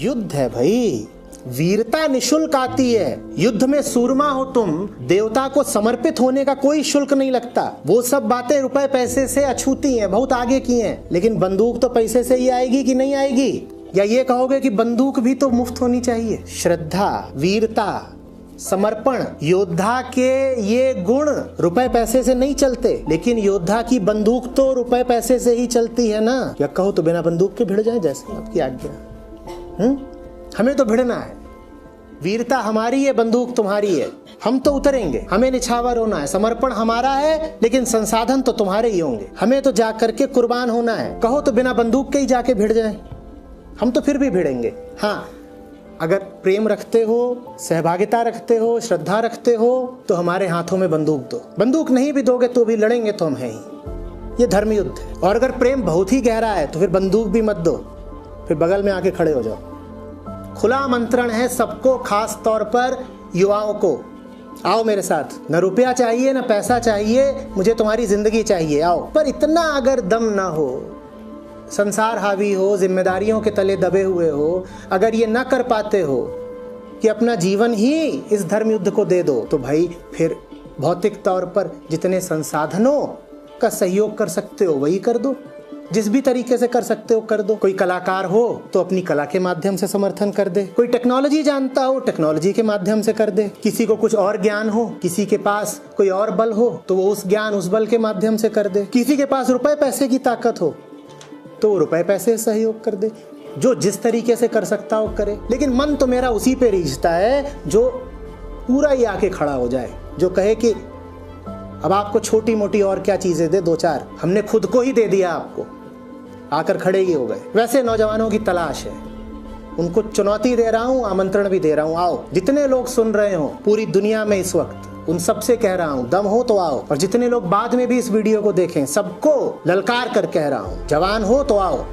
युद्ध है भाई, वीरता निशुल्क आती है। युद्ध में सूरमा हो तुम, देवता को समर्पित होने का कोई शुल्क नहीं लगता। वो सब बातें रुपए पैसे से अछूती हैं, बहुत आगे की हैं। लेकिन बंदूक तो पैसे से ही आएगी कि नहीं आएगी? या ये कहोगे कि बंदूक भी तो मुफ्त होनी चाहिए? श्रद्धा, वीरता, समर्पण, योद्धा के ये गुण रुपए पैसे से नहीं चलते। लेकिन योद्धा की बंदूक तो रुपए पैसे से ही चलती है ना। या कहो तो बिना बंदूक के भिड़ जाए, जैसे आपकी आज्ञा। हमें तो भिड़ना है। वीरता हमारी है, बंदूक तुम्हारी है। हम तो उतरेंगे, हमें निछावर होना है। समर्पण हमारा है, लेकिन संसाधन तो तुम्हारे ही होंगे। हमें तो जा करके कुर्बान होना है। कहो तो बिना बंदूक के ही जाके भिड़ जाएं, हम तो फिर भी भिड़ेंगे। हाँ, अगर प्रेम रखते हो, सहभागिता रखते हो, श्रद्धा रखते हो, तो हमारे हाथों में बंदूक दो। बंदूक नहीं भी दोगे तो भी लड़ेंगे तो हम हैं ही। ये धर्म युद्ध है। और अगर प्रेम बहुत ही गहरा है तो फिर बंदूक भी मत दो, फिर बगल में आके खड़े हो जाओ। खुला आमंत्रण है सबको, खास तौर पर युवाओं को। आओ मेरे साथ, न रुपया चाहिए न पैसा चाहिए, मुझे तुम्हारी जिंदगी चाहिए, आओ। पर इतना अगर दम ना हो, संसार हावी हो, जिम्मेदारियों के तले दबे हुए हो, अगर ये ना कर पाते हो कि अपना जीवन ही इस धर्म युद्ध को दे दो, तो भाई फिर भौतिक तौर पर जितने संसाधनों का सहयोग कर सकते हो वही कर दो। जिस भी तरीके से कर सकते हो कर दो। कोई कलाकार हो तो अपनी कला के माध्यम से समर्थन कर दे। कोई टेक्नोलॉजी जानता हो, टेक्नोलॉजी के माध्यम से कर दे। किसी को कुछ और ज्ञान हो, किसी के पास कोई और बल हो, तो वो उस ज्ञान उस बल के माध्यम से कर दे। किसी के पास रुपए पैसे की ताकत हो तो वो रुपए पैसे से सहयोग कर दे। जो जिस तरीके से कर सकता हो करे। लेकिन मन तो मेरा उसी पे रीझता है जो पूरा ही आके खड़ा हो जाए, जो कहे कि अब आपको छोटी मोटी और क्या चीजें दे, दो चार, हमने खुद को ही दे दिया, आपको आकर खड़े ही हो गए। वैसे नौजवानों की तलाश है, उनको चुनौती दे रहा हूं, आमंत्रण भी दे रहा हूं। आओ, जितने लोग सुन रहे हो पूरी दुनिया में इस वक्त, उन सबसे कह रहा हूं, दम हो तो आओ। और जितने लोग बाद में भी इस वीडियो को देखें, सबको ललकार कर कह रहा हूं, जवान हो तो आओ।